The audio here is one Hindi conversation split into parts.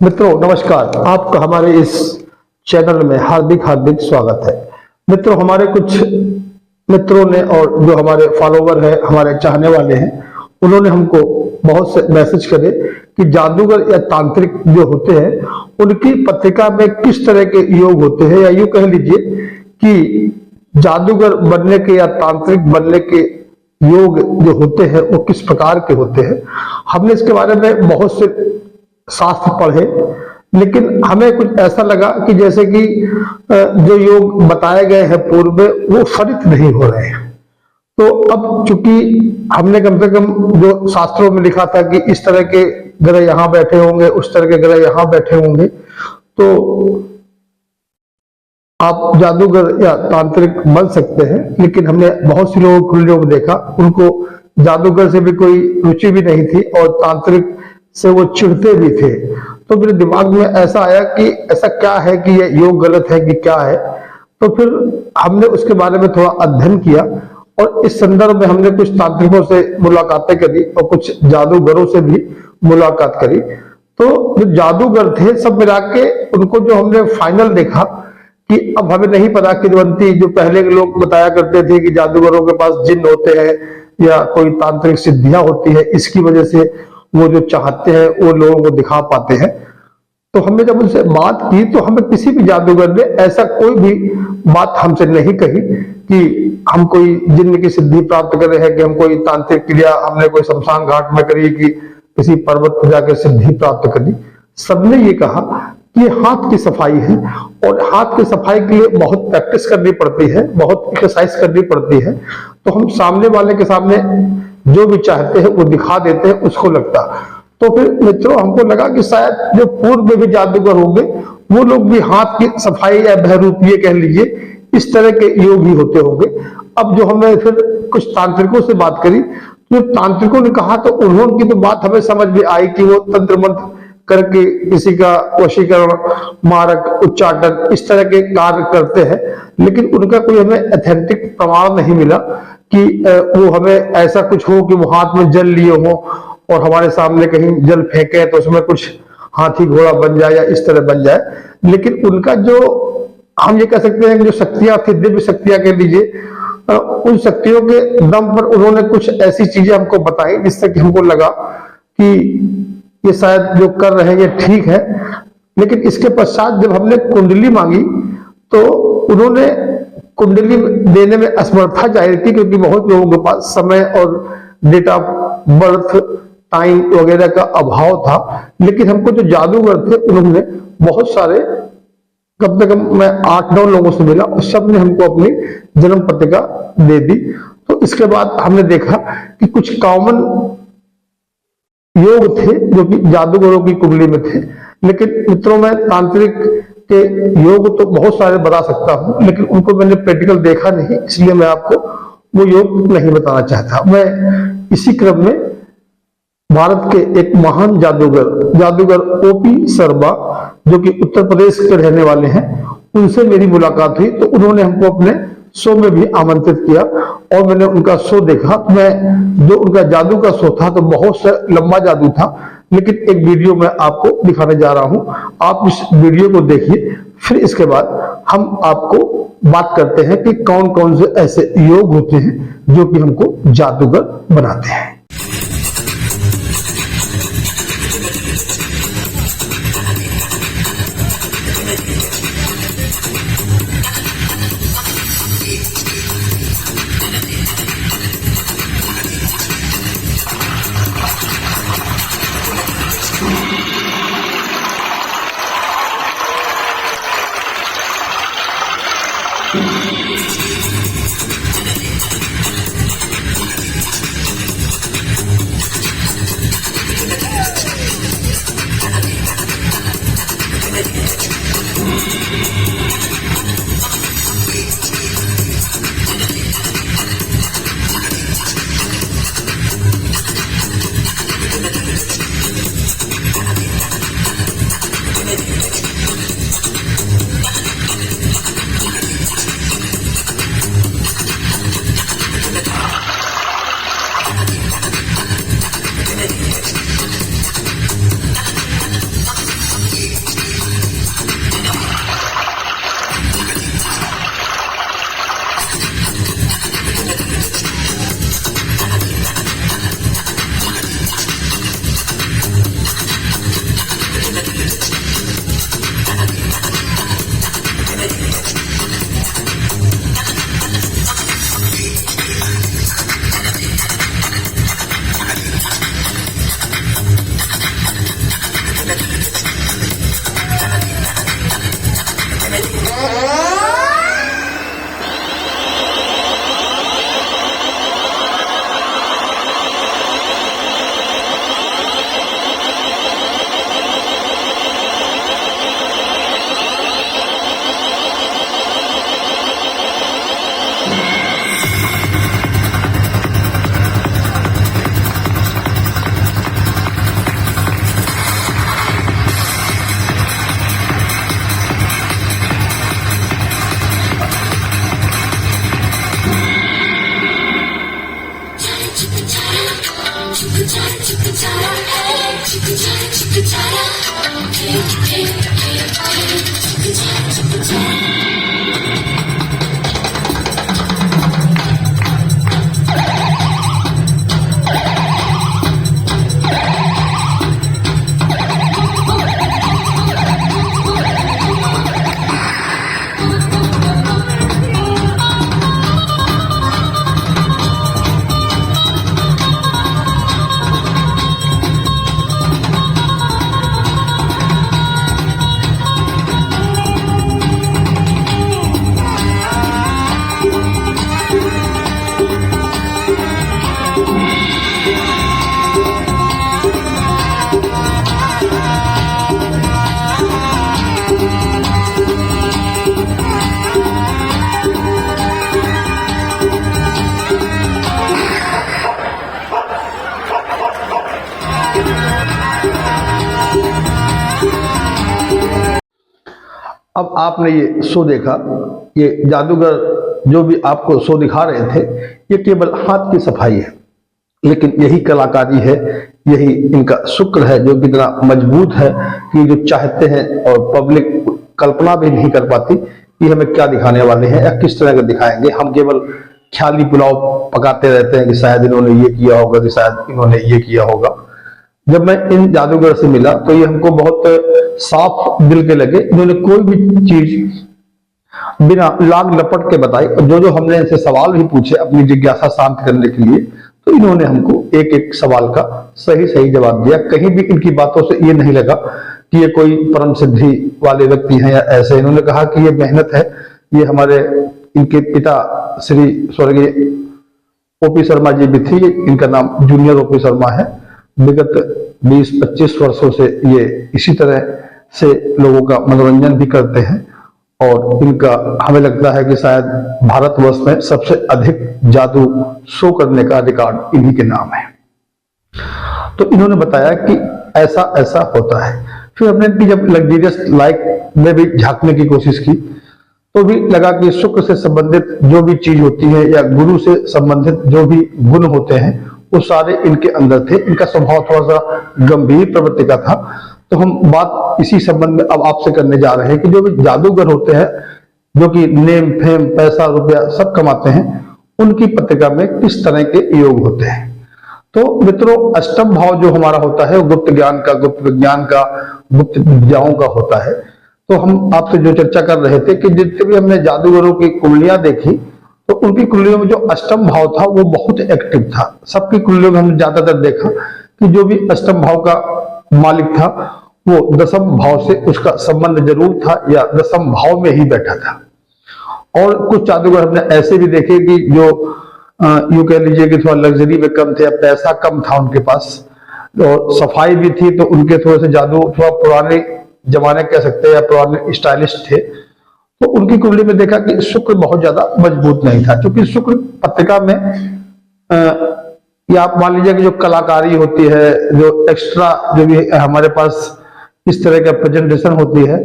मित्रों नमस्कार, आपका हमारे इस चैनल में हार्दिक हार्दिक स्वागत है। मित्रों, हमारे कुछ मित्रों ने और जो हमारे फॉलोवर है, हमारे चाहने वाले हैं, उन्होंने हमको बहुत से मैसेज करे कि जादूगर या तांत्रिक जो होते हैं उनकी पत्रिका में किस तरह के योग होते हैं, या यूं कह लीजिए कि जादूगर बनने के या तांत्रिक बनने के योग जो होते हैं वो किस प्रकार के होते हैं। हमने इसके बारे में बहुत से शास्त्र पढ़े, लेकिन हमें कुछ ऐसा लगा कि जैसे कि जो योग बताए गए हैं पूर्व में वो फलित नहीं हो रहे हैं। तो अब चूंकि हमने कम से कम जो शास्त्रों में लिखा था कि इस तरह के ग्रह यहाँ बैठे होंगे, उस तरह के ग्रह यहाँ बैठे होंगे, तो आप जादूगर या तांत्रिक बन सकते हैं। लेकिन हमने बहुत से लोगों को योग देखा, उनको जादूगर से भी कोई रुचि भी नहीं थी और तांत्रिक से वो चिढ़ते भी थे। तो मेरे दिमाग में ऐसा आया कि ऐसा क्या है कि ये योग गलत है कि क्या है। तो फिर हमने उसके बारे में थोड़ा अध्ययन किया और इस संदर्भ में हमने कुछ तांत्रिकों से मुलाकातें करी और कुछ जादूगरों से भी मुलाकात करी। तो जो जादूगर थे सब मिला के उनको जो हमने फाइनल देखा कि अब हमें नहीं पता किदवंती जो पहले के लोग बताया करते थे कि जादूगरों के पास जिन्न होते हैं या कोई तांत्रिक सिद्धियां होती है, इसकी वजह से वो जो चाहते हैं वो लोगों को दिखा पाते हैं। तो हमने जब उनसे बात की तो हमें किसी भी जादूगर ने ऐसा कोई भी बात हमसे नहीं कही कि हम कोई जिन्न की सिद्धि प्राप्त कर रहे हैं, कि हम कोई तांत्रिक क्रिया हमने कोई शमशान घाट में करी, कि किसी पर्वत पर जाकर सिद्धि प्राप्त करी। सबने ये कहा कि ये हाथ की सफाई है और हाथ की सफाई के लिए बहुत प्रैक्टिस करनी पड़ती है, बहुत एक्सरसाइज करनी पड़ती है। तो हम सामने वाले के सामने जो भी चाहते हैं वो दिखा देते हैं, उसको लगता। तो फिर मित्रों हमको लगा कि शायद जो पूर्व में भी जादूगर होंगे वो लोग भी हाथ की सफाई या बहरूपीय कह लीजिए इस तरह के योग ही होते होंगे। अब जो हमने फिर कुछ तांत्रिकों से बात करी, तो तांत्रिकों ने कहा तो उन्होंने तो बात हमें समझ में आई कि वो तंत्र मंत्र करके किसी का वशीकरण, मारक, उच्चाटन इस तरह के कार्य करते हैं। लेकिन उनका कोई हमें ऑथेंटिक प्रमाण नहीं मिला कि वो हमें ऐसा कुछ हो कि वो हाथ में जल लिए हो और हमारे सामने कहीं जल फेंके तो उसमें कुछ हाथी घोड़ा बन जाए या इस तरह बन जाए। लेकिन उनका जो हम ये कह सकते हैं कि जो शक्तियां थी, दिव्य शक्तियां कह लीजिए, उन शक्तियों के दम पर उन्होंने कुछ ऐसी चीजें हमको बताई जिससे कि हमको लगा कि ये शायद जो कर रहे हैं ये ठीक है। लेकिन इसके पश्चात जब हमने कुंडली मांगी तो उन्होंने कुंडली देने में असमर्थता जाहिर की, क्योंकि बहुत लोगों के पास समय और डेट ऑफ बर्थ टाइम वगैरह का अभाव था। लेकिन हमको जो जादूगर थे उन्होंने बहुत सारे, कम से कम मैं 8-9 लोगों से मिला और सब ने हमको अपनी जन्म पत्रिका दे दी। तो इसके बाद हमने देखा कि कुछ कॉमन योग थे जो कि जादूगरों की कुंडली में थे। लेकिन मित्रों मैं तांत्रिक के योग तो बहुत सारे बता सकता हूं, लेकिन उनको मैंने प्रैक्टिकल देखा नहीं, इसलिए मैं आपको वो योग नहीं बताना चाहता। मैं इसी क्रम में भारत के एक महान जादूगर ओपी शर्मा जो कि उत्तर प्रदेश के रहने वाले हैं, उनसे मेरी मुलाकात हुई। तो उन्होंने हमको अपने शो में भी आमंत्रित किया और मैंने उनका शो देखा। मैं जो उनका जादू का शो था तो बहुत से लंबा जादू था, लेकिन एक वीडियो मैं आपको दिखाने जा रहा हूं। आप इस वीडियो को देखिए, फिर इसके बाद हम आपको बात करते हैं कि कौन कौन से ऐसे योग होते हैं जो कि हमको जादूगर बनाते हैं। अब आपने ये शो देखा, ये जादूगर जो भी आपको शो दिखा रहे थे, ये केवल हाथ की सफाई है, लेकिन यही कलाकारी है, यही इनका शुक्र है जो कितना मजबूत है कि जो चाहते हैं और पब्लिक कल्पना भी नहीं कर पाती कि हमें क्या दिखाने वाले हैं या किस तरह का दिखाएंगे। हम केवल ख्याली पुलाव पकाते रहते हैं कि शायद इन्होंने ये किया होगा, कि शायद इन्होंने ये किया होगा। जब मैं इन जादूगर से मिला तो ये हमको बहुत साफ दिल के लगे। इन्होंने कोई भी चीज बिना लाग लपट के बताई, और जो हमने इनसे सवाल भी पूछे अपनी जिज्ञासा शांत करने के लिए, तो इन्होंने हमको एक एक सवाल का सही सही जवाब दिया। कहीं भी इनकी बातों से ये नहीं लगा कि ये कोई परम सिद्धि वाले व्यक्ति हैं या ऐसे। इन्होंने कहा कि ये मेहनत है, ये हमारे इनके पिता श्री स्वर्गीय ओपी शर्मा जी भी थी, इनका नाम जूनियर ओपी शर्मा है। विगत 20-25 वर्षों से ये इसी तरह से लोगों का मनोरंजन भी करते हैं, और इनका हमें लगता है कि शायद भारतवर्ष में सबसे अधिक जादू शो करने का रिकॉर्ड इन्हीं के नाम है। तो इन्होंने बताया कि ऐसा ऐसा होता है। फिर हमने इनकी जब लग्जरियस लाइफ में भी झांकने की कोशिश की तो भी लगा कि शुक्र से संबंधित जो भी चीज होती है या गुरु से संबंधित जो भी गुण होते हैं वो सारे इनके अंदर थे। इनका स्वभाव थोड़ा सा गंभीर प्रवृत्ति का था। तो हम बात इसी संबंध में अब आपसे करने जा रहे हैं कि जो भी जादूगर होते हैं, जो कि नेम फेम पैसा रुपया सब कमाते हैं, उनकी पत्रिका में किस तरह के योग होते हैं। तो मित्रों, अष्टम भाव जो हमारा होता है वो गुप्त ज्ञान का, गुप्त विज्ञान का, गुप्त विद्याओं का होता है। तो हम आपसे जो चर्चा कर रहे थे कि जितने भी हमने जादूगरों की कुंडलियां देखी तो उनकी कुंडलियों में जो अष्टम भाव था वो बहुत एक्टिव था। सबकी कुंडलियों में हमने ज्यादातर देखा कि जो भी अष्टम भाव का मालिक था वो दसम भाव से उसका संबंध जरूर था या दसम भाव में ही बैठा था। और कुछ जादूगर हमने ऐसे भी देखे कि जो यूं कह लीजिए कि थोड़ा लग्जरी में कम थे या पैसा कम था उनके पास, और सफाई भी थी, तो उनके थोड़े से जादू थोड़ा पुराने जमाने कह सकते हैं या पुराने स्टाइलिस्ट थे। तो उनकी कुंडली में देखा कि शुक्र बहुत ज्यादा मजबूत नहीं था, क्योंकि शुक्र पत्रिका में या आप मान लीजिए कि जो कलाकारी होती है, जो एक्स्ट्रा जो भी हमारे पास इस तरह का प्रेजेंटेशन होती है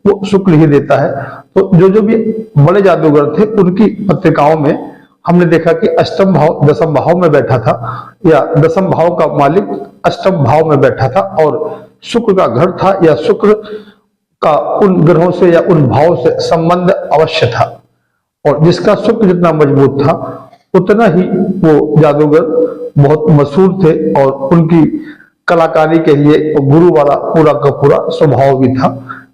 वो शुक्र ही देता है। तो जो भी बड़े जादूगर थे उनकी पत्रिकाओं में हमने देखा कि अष्टम भाव दसम भाव में बैठा था या दसम भाव का मालिक अष्टम भाव में बैठा था, और शुक्र का घर था या शुक्र का उन ग्रहों से या उन भाव से संबंध अवश्य था। और जिसका शुक्र जितना मजबूत था उतना ही वो जादूगर बहुत मशहूर थे, और उनकी कलाकारी के लिए गुरु वाला पूरा का पूरा स्वभाव भी था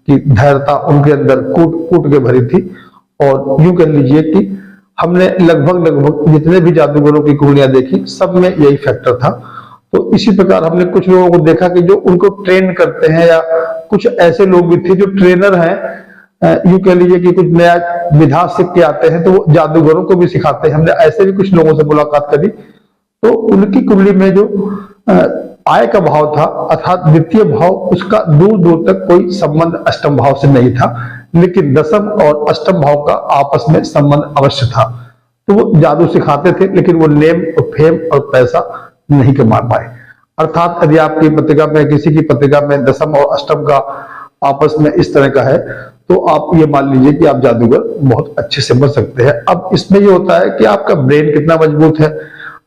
कि धैर्यता उनके अंदर कूट कूट के भरी थी। और यूं कह लीजिए कि हमने लगभग जितने भी जादूगरों की कुंडलियां देखी सब में यही फैक्टर था। तो इसी प्रकार हमने कुछ लोगों को देखा कि जो उनको ट्रेन करते हैं, या कुछ ऐसे लोग भी थे जो ट्रेनर हैं, यूं कह लीजिए कि कुछ नया विधा सीख के आते हैं तो वो जादूगरों को भी सिखाते हैं। हमने ऐसे भी कुछ लोगों से मुलाकात करी तो उनकी कुंडली में जो आय का भाव था अर्थात द्वितीय भाव, उसका दूर दूर तक कोई संबंध अष्टम भाव से नहीं था, लेकिन दसम और अष्टम भाव का आपस में संबंध अवश्य था। तो वो जादू सिखाते थे, लेकिन वो नेम और फेम और पैसा नहीं कमा पाए। अर्थात यदि आपकी पत्रिका में, किसी की पत्रिका में दसम और अष्टम का आपस में इस तरह का है तो आप ये मान लीजिए कि आप जादूगर बहुत अच्छे से बन सकते हैं। अब इसमें ये होता है कि आपका ब्रेन कितना मजबूत है।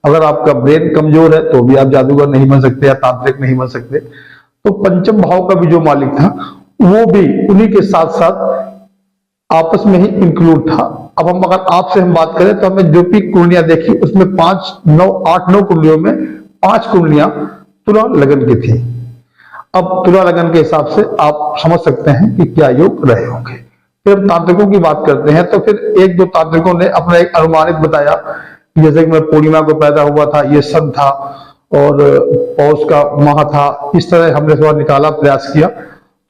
अगर आपका ब्रेन कमजोर है तो भी आप जादूगर नहीं बन सकते या तांत्रिक नहीं बन सकते। तो पंचम भाव का भी जो मालिक था वो भी उन्हीं के साथ साथ आपस में ही इंक्लूड था। अब हम अगर आपसे हम बात करें तो हमें जो भी कुंडलियां देखी उसमें 8-9 कुंडलियों में 5 कुंडलियां तुला लगन की थी। अब तुला लगन के हिसाब से आप समझ सकते हैं कि क्या योग रहे होंगे। फिर हम तांत्रिकों की बात करते हैं तो फिर 1-2 तांत्रिकों ने अपना एक अनुमानित बताया, जैसे कि मैं पूर्णिमा को पैदा हुआ था, ये सन था और पौष का माह था। इस तरह हमने थोड़ा निकाला, प्रयास किया,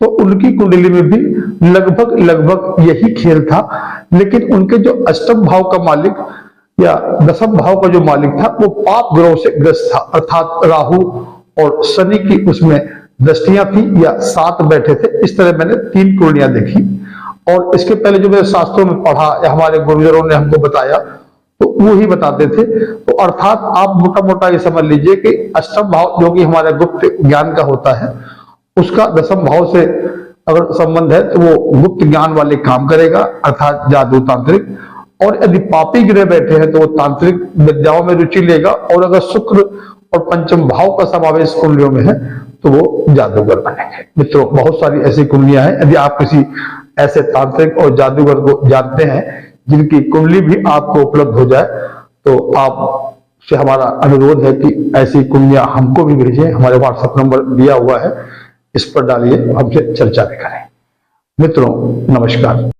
तो उनकी कुंडली में भी लगभग यही खेल था। लेकिन उनके जो अष्टम भाव का मालिक या दसम भाव का जो मालिक था वो पाप ग्रहों से ग्रस्त था, अर्थात राहु और शनि की उसमें दृष्टियां थी या साथ बैठे थे। इस तरह मैंने 3 कुंडलियां देखी। और इसके पहले जो मैंने शास्त्रों में पढ़ा या हमारे गुरुजनों ने हमको बताया तो वो ही बताते थे। तो अर्थात आप मोटा मोटा ये समझ लीजिए कि अष्टम भाव जो कि हमारा गुप्त ज्ञान का होता है, उसका दसम भाव से अगर संबंध है तो वो गुप्त ज्ञान वाले काम करेगा, अर्थात जादू तांत्रिक। और यदि पापी ग्रह बैठे हैं तो वो तांत्रिक विद्याओं में रुचि लेगा। और अगर शुक्र और पंचम भाव का समावेश कुंडलियों में है तो वो जादूगर बनेंगे। मित्रों, बहुत सारी ऐसी कुंडलियां हैं। यदि आप किसी ऐसे तांत्रिक और जादूगर को जानते हैं जिनकी कुंडली भी आपको उपलब्ध हो जाए तो आप से हमारा अनुरोध है कि ऐसी कुंडलियां हमको भी भेजें। हमारे व्हाट्सएप नंबर दिया हुआ है, इस पर डालिए, हमसे चर्चा भी करें। मित्रों, नमस्कार।